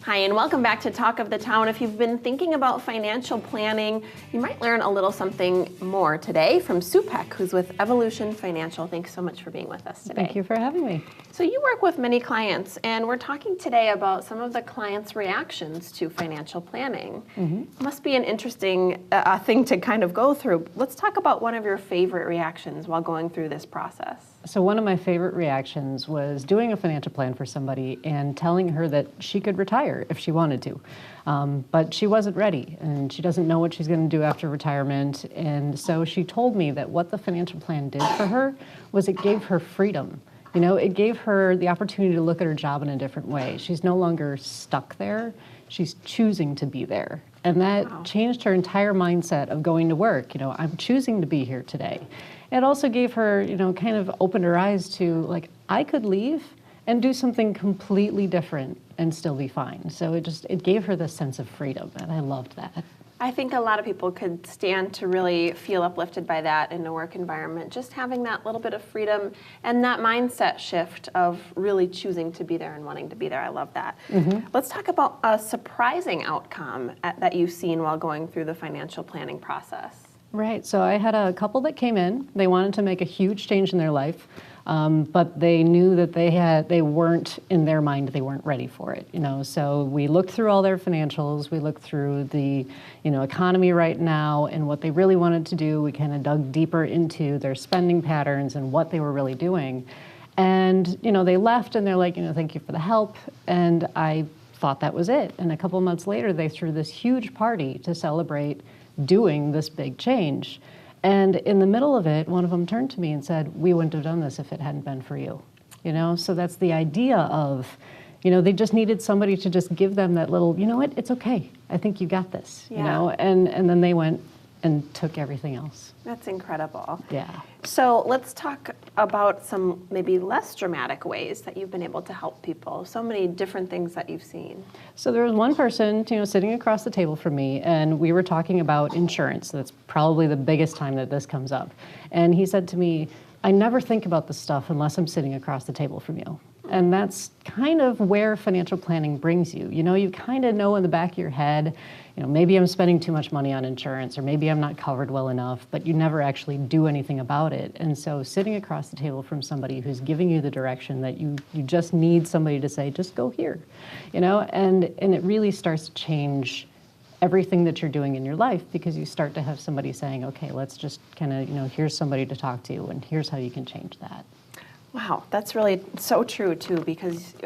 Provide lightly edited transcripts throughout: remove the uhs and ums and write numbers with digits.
Hi, and welcome back to Talk of the Town. If you've been thinking about financial planning, you might learn a little something more today from Sue Peck, who's with Evolution Financial. Thanks so much for being with us today. Thank you for having me. So you work with many clients, and we're talking today about some of the clients' reactions to financial planning. Must be an interesting thing to kind of go through. Let's talk about one of your favorite reactions while going through this process. So one of my favorite reactions was doing a financial plan for somebody and telling her that she could retire if she wanted to. But she wasn't ready, and she doesn't know what she's going to do after retirement. And so she told me that what the financial plan did for her was it gave her freedom. You know, it gave her the opportunity to look at her job in a different way. She's no longer stuck there. She's choosing to be there. And that changed her entire mindset of going to work. You know, I'm choosing to be here today. It also gave her, you know, kind of opened her eyes to, like, I could leave and do something completely different and still be fine. So it gave her this sense of freedom, and I loved that. I think a lot of people could stand to really feel uplifted by that in a work environment, just having that little bit of freedom and that mindset shift of really choosing to be there and wanting to be there. I love that. Let's talk about a surprising outcome that you've seen while going through the financial planning process. Right, so I had a couple that came in. They wanted to make a huge change in their life, but they knew that they weren't, in their mind, they weren't ready for it. You know, so we looked through all their financials. We looked through the, economy right now and what they really wanted to do. We kind of dug deeper into their spending patterns and what they were really doing. And, they left and they're like, thank you for the help. And I thought that was it. And a couple months later, they threw this huge party to celebrate doing this big change. And in the middle of it, one of them turned to me and said, we wouldn't have done this if it hadn't been for you. So that's the idea of, they just needed somebody to just give them that little, you know what, it's okay. I think you got this, and then they went and took everything else. That's incredible. Yeah. So let's talk about some maybe less dramatic ways that you've been able to help people. So many different things that you've seen. So there was one person, sitting across the table from me, and we were talking about insurance. That's probably the biggest time that this comes up. And he said to me, I never think about this stuff unless I'm sitting across the table from you. And that's kind of where financial planning brings you. You kind of know in the back of your head, maybe I'm spending too much money on insurance, or maybe I'm not covered well enough, but you never actually do anything about it. And so sitting across the table from somebody who's giving you the direction that you just need somebody to say, just go here, and it really starts to change everything that you're doing in your life, because you start to have somebody saying, okay, let's just kind of, here's somebody to talk to, and here's how you can change that. Wow, that's really so true too,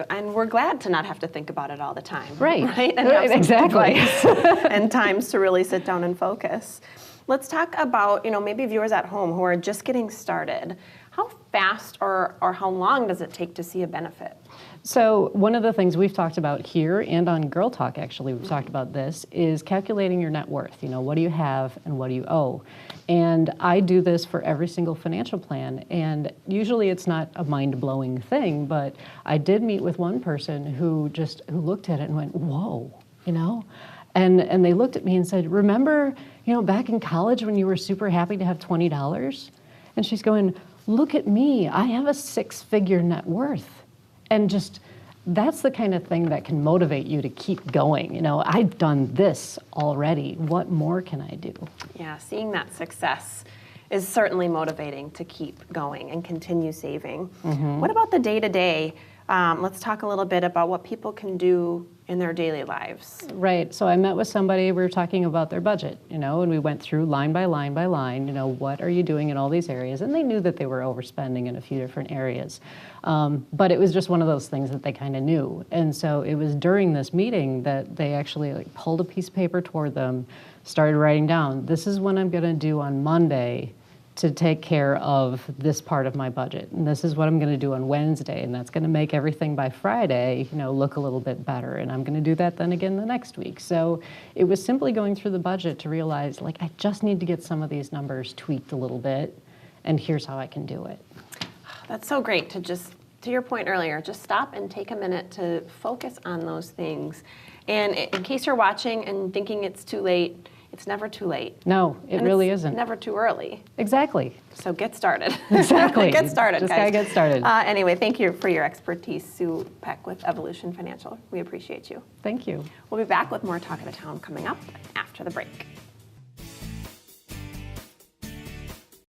and we're glad to not have to think about it all the time. Right. And have some Exactly. advice and times to really sit down and focus. Let's talk about, maybe viewers at home who are just getting started. How fast or how long does it take to see a benefit? So one of the things we've talked about here, and on Girl Talk actually, we've talked about this, is calculating your net worth. What do you have and what do you owe? And I do this for every single financial plan, and usually it's not a mind-blowing thing, but I did meet with one person who looked at it and went, whoa, and they looked at me and said, remember, back in college when you were super happy to have $20? And she's going, look at me, I have a 6-figure net worth. And that's the kind of thing that can motivate you to keep going. I've done this already. What more can I do? Yeah, seeing that success is certainly motivating to keep going and continue saving. What about the day-to-day? Let's talk a little bit about what people can do in their daily lives. Right. So I met with somebody, we were talking about their budget, and we went through line by line by line, what are you doing in all these areas? And they knew that they were overspending in a few different areas. But it was just one of those things that they kind of knew. And so it was during this meeting that they actually pulled a piece of paper toward them, started writing down, this is what I'm going to do on Monday to take care of this part of my budget. And this is what I'm going to do on Wednesday. And that's going to make everything by Friday, look a little bit better. And I'm going to do that then again the next week. So it was simply going through the budget to realize, I just need to get some of these numbers tweaked a little bit. And here's how I can do it. That's so great to to your point earlier, just stop and take a minute to focus on those things. And in case you're watching and thinking it's too late, it's never too late. No, it And really it's isn't. never too early. Exactly. So get started. Exactly. Get started, Just guys. gotta get started. Anyway, thank you for your expertise, Sue Peck with Evolution Financial. We appreciate you. Thank you. We'll be back with more Talk of the Town coming up after the break.